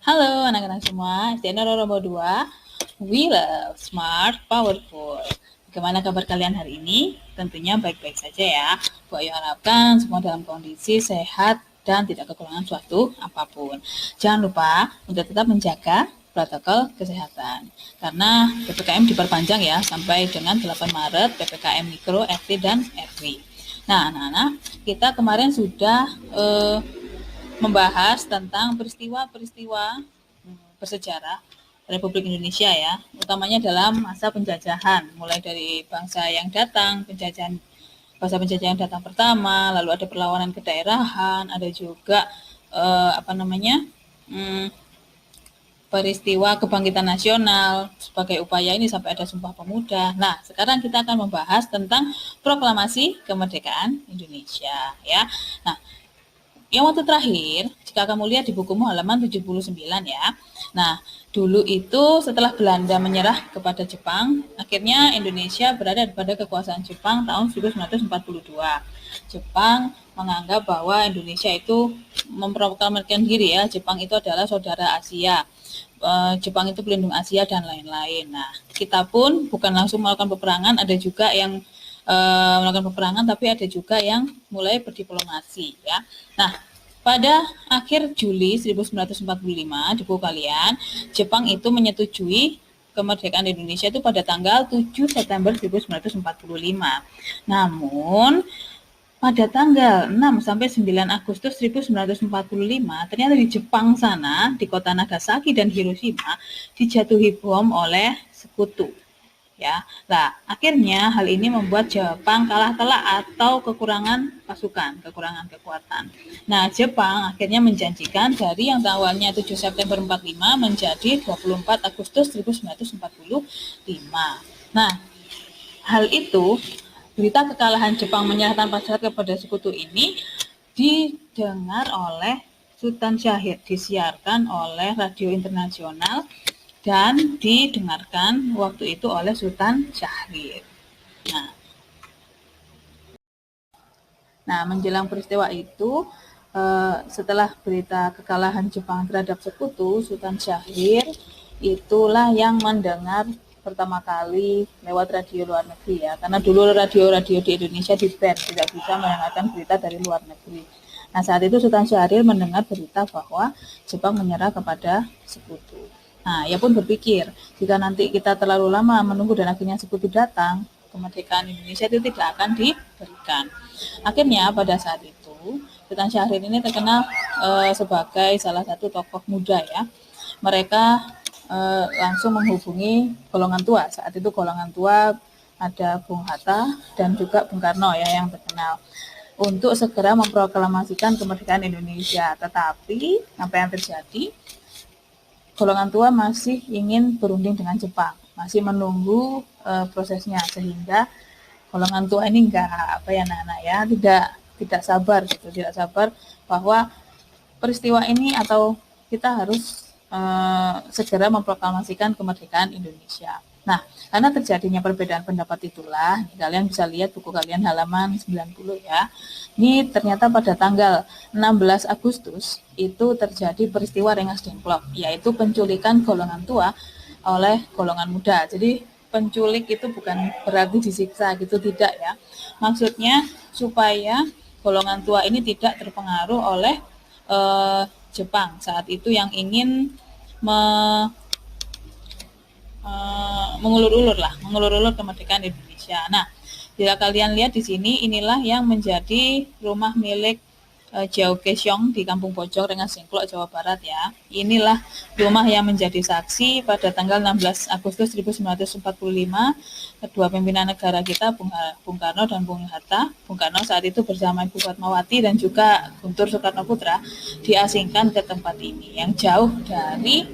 Halo anak-anak semua, SDN Romo 2, we love smart, powerful. Bagaimana kabar kalian hari ini? Tentunya baik-baik saja ya. Bu Ayu harapkan semua dalam kondisi sehat dan tidak kekurangan suatu apapun. Jangan lupa untuk tetap menjaga protokol kesehatan. Karena PPKM diperpanjang ya sampai dengan 8 Maret, PPKM Mikro, RT, dan RW. Nah, anak-anak, kita kemarin sudah membahas tentang peristiwa-peristiwa bersejarah Republik Indonesia ya, utamanya dalam masa penjajahan, mulai dari bangsa yang datang, penjajahan datang pertama, lalu ada perlawanan kedaerahan, ada juga peristiwa kebangkitan nasional sebagai upaya ini sampai ada Sumpah Pemuda. Nah, sekarang kita akan membahas tentang proklamasi kemerdekaan Indonesia ya. Nah, yang waktu terakhir, jika kamu lihat di bukumu halaman 79 ya. Nah, dulu itu setelah Belanda menyerah kepada Jepang, akhirnya Indonesia berada pada kekuasaan Jepang tahun 1942. Jepang menganggap bahwa Indonesia itu memproklamirkan diri ya, Jepang itu adalah saudara Asia. Jepang itu pelindung Asia dan lain-lain. Nah, kita pun bukan langsung melakukan peperangan, ada juga yang melakukan peperangan, tapi ada juga yang mulai berdiplomasi ya. Nah, pada akhir Juli 1945 di buku kalian, Jepang itu menyetujui kemerdekaan Indonesia itu pada tanggal 7 September 1945. Namun pada tanggal 6 sampai 9 Agustus 1945, ternyata di Jepang sana, di kota Nagasaki dan Hiroshima, dijatuhi bom oleh sekutu. Ya, nah akhirnya hal ini membuat Jepang kalah telak atau kekurangan pasukan, kekurangan kekuatan. Nah, Jepang akhirnya menjanjikan dari yang awalnya 7 September 45 menjadi 24 Agustus 1945. Nah, hal itu berita kekalahan Jepang menyerahkan masyarakat kepada sekutu ini didengar oleh Sultan Syahrir, disiarkan oleh radio internasional dan didengarkan waktu itu oleh Sultan Syahrir. Nah, menjelang peristiwa itu, setelah berita kekalahan Jepang terhadap sekutu, Sultan Syahrir itulah yang mendengar pertama kali lewat radio luar negeri ya, karena dulu radio-radio di Indonesia di-ban, tidak bisa mendengarkan berita dari luar negeri. Nah, saat itu Sultan Syahrir mendengar berita bahwa Jepang menyerah kepada sekutu. Nah, ia pun berpikir, jika nanti kita terlalu lama menunggu dan akhirnya sekutu datang, kemerdekaan Indonesia itu tidak akan diberikan. Akhirnya pada saat itu, Sultan Syahrir ini terkenal sebagai salah satu tokoh muda ya. Mereka langsung menghubungi golongan tua. Saat itu golongan tua ada Bung Hatta dan juga Bung Karno ya yang terkenal untuk segera memproklamasikan kemerdekaan Indonesia. Tetapi apa yang terjadi? Golongan tua masih ingin berunding dengan Jepang, masih menunggu prosesnya, sehingga golongan tua ini tidak sabar gitu, tidak sabar bahwa peristiwa ini atau kita harus segera memproklamasikan kemerdekaan Indonesia. Nah, karena terjadinya perbedaan pendapat itulah, kalian bisa lihat buku kalian halaman 90 ya. Ini ternyata pada tanggal 16 Agustus itu terjadi peristiwa Rengas Dengklok, yaitu penculikan golongan tua oleh golongan muda. Jadi penculik itu bukan berarti disiksa gitu, tidak ya. Maksudnya supaya golongan tua ini tidak terpengaruh oleh Jepang saat itu yang ingin mengulur-ulur kemerdekaan Indonesia. Nah, bila kalian lihat di sini, inilah yang menjadi rumah milik Jiao Kesyong di Kampung Bojong, Rengas Dengklok, Jawa Barat ya. Inilah rumah yang menjadi saksi pada tanggal 16 Agustus 1945 kedua pimpinan negara kita, Bung Karno dan Bung Hatta. Bung Karno saat itu bersama Ibu Fatmawati dan juga Guntur Soekarno Putra diasingkan ke tempat ini yang jauh dari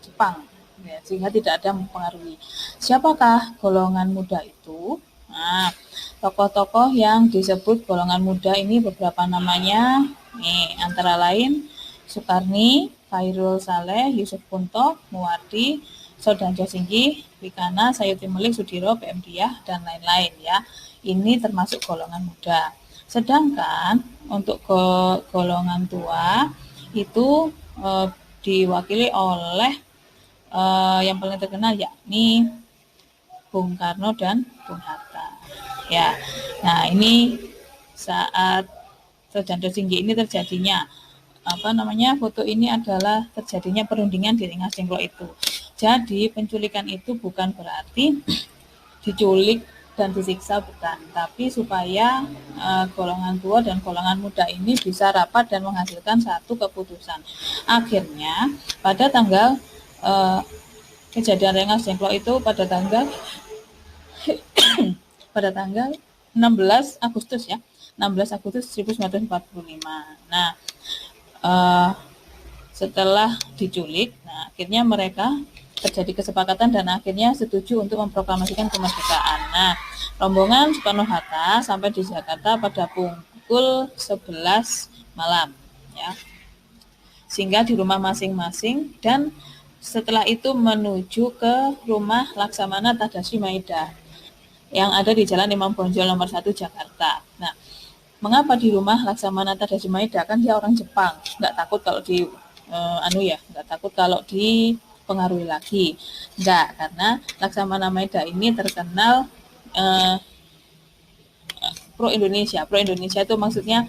Jepang ya, sehingga tidak ada mempengaruhi. Siapakah golongan muda itu? Nah, tokoh-tokoh yang disebut golongan muda ini beberapa namanya, nih, antara lain Soekarni, Khairul Saleh, Yusuf Punto, Muwardi, Sodanjo Singgi, Wikana, Sayuti Melik, Sudiro, PM Diah, dan lain-lain ya. Ini termasuk golongan muda. Sedangkan untuk golongan tua itu diwakili oleh yang paling terkenal yakni Bung Karno dan Bung Hatta. Ya, nah ini saat Sejando Singgi ini terjadinya foto ini adalah terjadinya perundingan di Rengas Dengklok itu. Jadi penculikan itu bukan berarti diculik dan disiksa, bukan, tapi supaya golongan tua dan golongan muda ini bisa rapat dan menghasilkan satu keputusan. Akhirnya pada tanggal kejadian Rengas Dengklok itu pada tanggal 16 Agustus ya, 16 Agustus 1945. Nah, setelah diculik, nah akhirnya mereka terjadi kesepakatan dan akhirnya setuju untuk memproklamasikan kemerdekaan. Nah, rombongan Soekarno-Hatta sampai di Jakarta pada pukul 11 malam, ya, sehingga di rumah masing-masing, dan setelah itu menuju ke rumah Laksamana Tadashi Maeda yang ada di Jalan Imam Bonjol nomor 1 Jakarta. Nah, mengapa di rumah Laksamana Tadashi Maeda? Kan dia orang Jepang, nggak takut kalau nggak takut kalau dipengaruhi lagi. Nggak, karena Laksamana Maeda ini terkenal pro Indonesia. Pro Indonesia itu maksudnya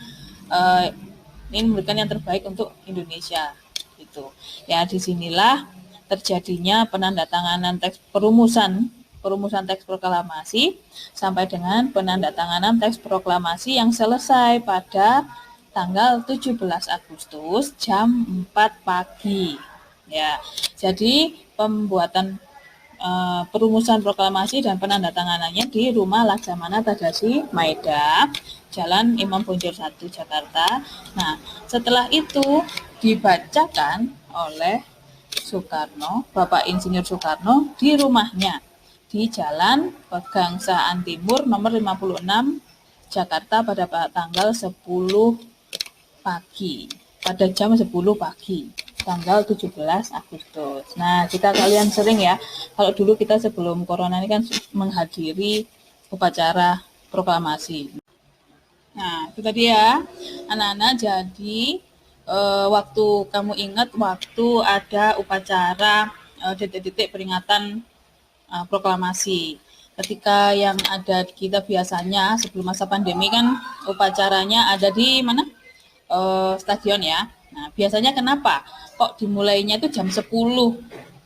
ini memberikan yang terbaik untuk Indonesia. Gitu. Ya, disinilah terjadinya penandatanganan teks perumusan teks proklamasi sampai dengan penandatanganan teks proklamasi yang selesai pada tanggal 17 Agustus jam 4 pagi. Ya, jadi pembuatan perumusan proklamasi dan penandatanganannya di rumah Laksamana Tadashi Maeda, Jalan Imam Bonjol 1 Jakarta. Nah, setelah itu dibacakan oleh Soekarno, Bapak Insinyur Soekarno di rumahnya di Jalan Pegangsaan Timur nomor 56 Jakarta pada tanggal 10 pagi. Pada jam 10 pagi, tanggal 17 Agustus. Nah, kalian sering ya, kalau dulu kita sebelum corona ini kan menghadiri upacara proklamasi. Nah, itu tadi ya, anak-anak. Jadi, waktu kamu ingat waktu ada upacara detik-detik peringatan proklamasi. Ketika yang ada kita biasanya sebelum masa pandemi kan upacaranya ada di mana? Stadion ya. Nah, biasanya kenapa kok dimulainya itu jam 10?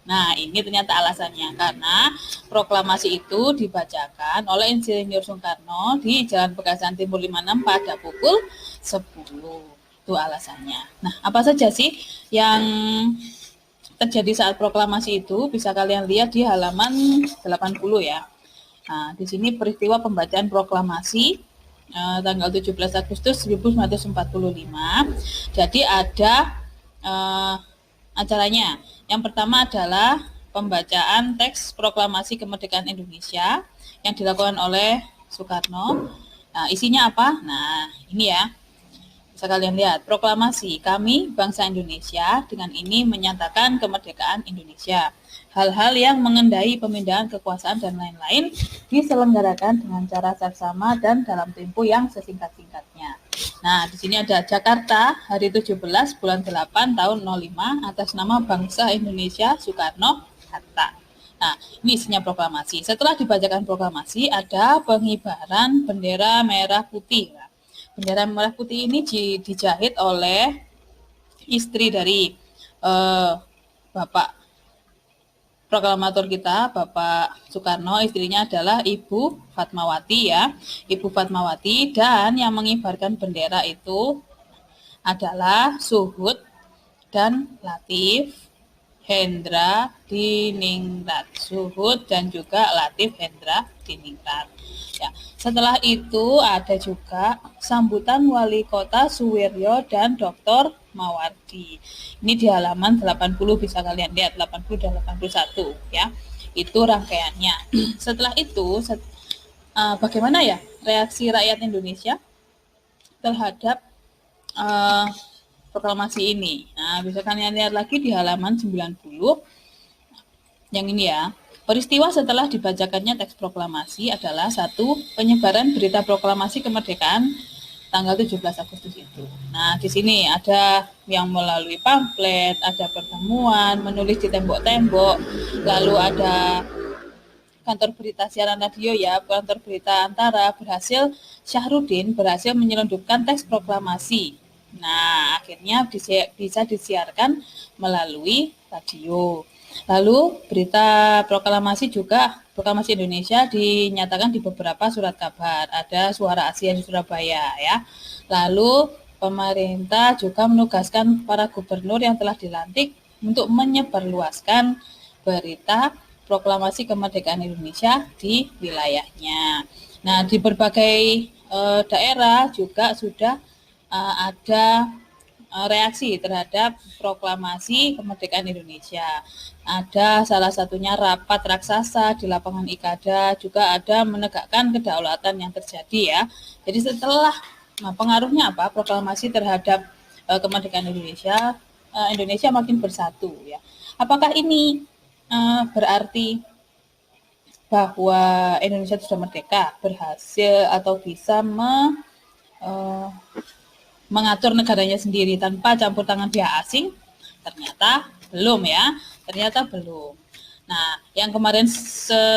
Nah, ini ternyata alasannya karena proklamasi itu dibacakan oleh Insinyur Soekarno di Jalan Pegangsaan Timur 56 pada pukul 10. Itu alasannya. Nah, apa saja sih yang terjadi saat proklamasi itu? Bisa kalian lihat di halaman 80 ya. Nah, di sini peristiwa pembacaan proklamasi tanggal 17 Agustus 1945. Jadi ada acaranya. Yang pertama adalah pembacaan teks proklamasi kemerdekaan Indonesia yang dilakukan oleh Soekarno. Nah, isinya apa? Nah, ini ya. Bisa kalian lihat, proklamasi kami bangsa Indonesia dengan ini menyatakan kemerdekaan Indonesia. Hal-hal yang mengendai pemindahan kekuasaan dan lain-lain diselenggarakan dengan cara saksama dan dalam tempo yang sesingkat-singkatnya. Nah, di sini ada Jakarta, hari 17 bulan 8 tahun 05 atas nama bangsa Indonesia Soekarno-Hatta. Nah, ini isinya proklamasi. Setelah dibacakan proklamasi, ada pengibaran bendera merah putih. Bendera merah putih ini dijahit oleh istri dari Bapak proklamator kita, Bapak Soekarno. Istrinya adalah Ibu Fatmawati ya, Ibu Fatmawati, dan yang mengibarkan bendera itu adalah Suhud dan Latif Hendra Diningrat. Suhud dan juga Latif Hendra Diningrat. Ya, setelah itu ada juga sambutan Wali Kota Suwiryo dan Dr. Mawardi. Ini di halaman 80 bisa kalian lihat, 80 dan 81 ya. Itu rangkaiannya. Setelah itu bagaimana ya reaksi rakyat Indonesia terhadap proklamasi ini? Nah, bisa kalian lihat lagi di halaman 90. Yang ini ya. Peristiwa setelah dibacakannya teks proklamasi adalah 1. Penyebaran berita proklamasi kemerdekaan tanggal 17 Agustus itu. Nah, di sini ada yang melalui pamflet, ada pertemuan, menulis di tembok-tembok, lalu ada kantor berita siaran radio ya, kantor berita Antara Syahrudin berhasil menyelundupkan teks proklamasi. Nah, akhirnya bisa disiarkan melalui radio. Lalu berita proklamasi Indonesia dinyatakan di beberapa surat kabar. Ada Suara Asia di Surabaya ya. Lalu pemerintah juga menugaskan para gubernur yang telah dilantik untuk menyebarluaskan berita proklamasi kemerdekaan Indonesia di wilayahnya. Nah, di berbagai daerah juga sudah ada reaksi terhadap proklamasi kemerdekaan Indonesia. Ada salah satunya rapat raksasa di lapangan Ikada, juga ada menegakkan kedaulatan yang terjadi ya. Jadi setelah pengaruhnya apa? Proklamasi terhadap kemerdekaan Indonesia, Indonesia makin bersatu ya. Apakah ini berarti bahwa Indonesia sudah merdeka, berhasil atau bisa mengatur negaranya sendiri tanpa campur tangan pihak asing? Ternyata belum ya, ternyata belum. Nah, yang kemarin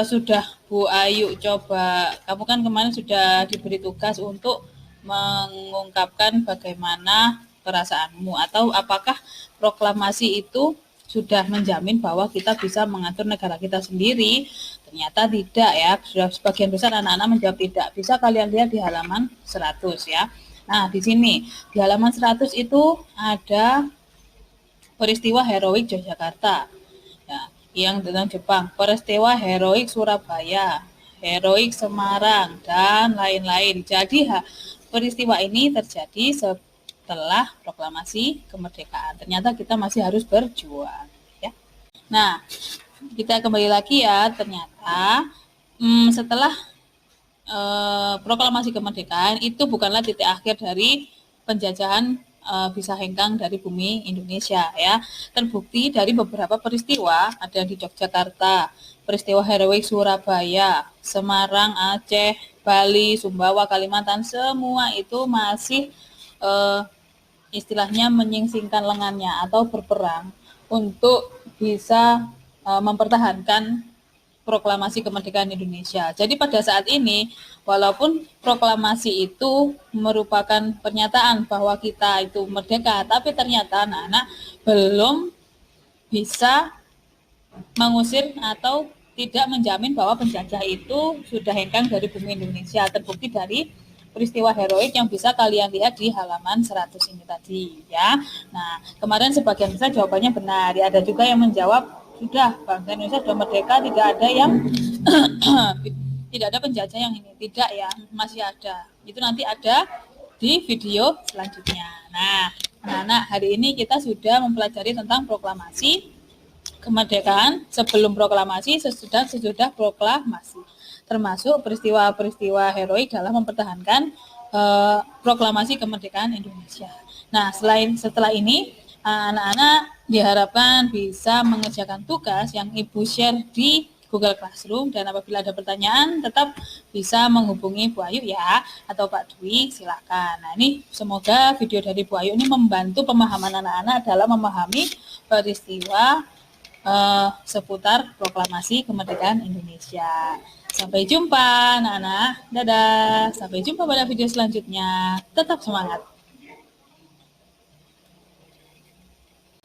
sudah Bu Ayu coba, kamu kan kemarin sudah diberi tugas untuk mengungkapkan bagaimana perasaanmu, atau apakah proklamasi itu sudah menjamin bahwa kita bisa mengatur negara kita sendiri? Ternyata tidak ya, sudah sebagian besar anak-anak menjawab tidak. Bisa kalian lihat di halaman 100 ya. Nah, di sini di halaman 100 itu ada peristiwa heroik Yogyakarta ya, yang tentang Jepang, peristiwa heroik Surabaya, heroik Semarang, dan lain-lain. Jadi peristiwa ini terjadi setelah proklamasi kemerdekaan. Ternyata kita masih harus berjuang ya. Nah, kita kembali lagi ya, ternyata setelah proklamasi kemerdekaan itu bukanlah titik akhir dari penjajahan bisa hengkang dari bumi Indonesia ya. Terbukti dari beberapa peristiwa, ada di Yogyakarta, peristiwa heroik Surabaya, Semarang, Aceh, Bali, Sumbawa, Kalimantan, semua itu masih istilahnya menyingsingkan lengannya atau berperang untuk bisa mempertahankan proklamasi kemerdekaan Indonesia. Jadi pada saat ini, walaupun proklamasi itu merupakan pernyataan bahwa kita itu merdeka, tapi ternyata anak-anak belum bisa mengusir atau tidak menjamin bahwa penjajah itu sudah hengkang dari bumi Indonesia. Terbukti dari peristiwa heroik yang bisa kalian lihat di halaman 100 ini tadi ya. Nah, kemarin sebagian besar jawabannya benar. Ya, ada juga yang menjawab sudah, bangsa Indonesia sudah merdeka, tidak ada yang tidak ada penjajah yang ini. Tidak ya, masih ada. Itu nanti ada di video selanjutnya. Nah, anak-anak, hari ini kita sudah mempelajari tentang proklamasi kemerdekaan, sebelum proklamasi, sesudah proklamasi, termasuk peristiwa-peristiwa heroik dalam mempertahankan proklamasi kemerdekaan Indonesia. Nah, setelah ini anak-anak diharapkan bisa mengerjakan tugas yang Ibu share di Google Classroom, dan apabila ada pertanyaan tetap bisa menghubungi Bu Ayu ya, atau Pak Dwi, silakan. Nah, ini semoga video dari Bu Ayu ini membantu pemahaman anak-anak dalam memahami peristiwa seputar proklamasi kemerdekaan Indonesia. Sampai jumpa anak-anak, dadah, sampai jumpa pada video selanjutnya, tetap semangat.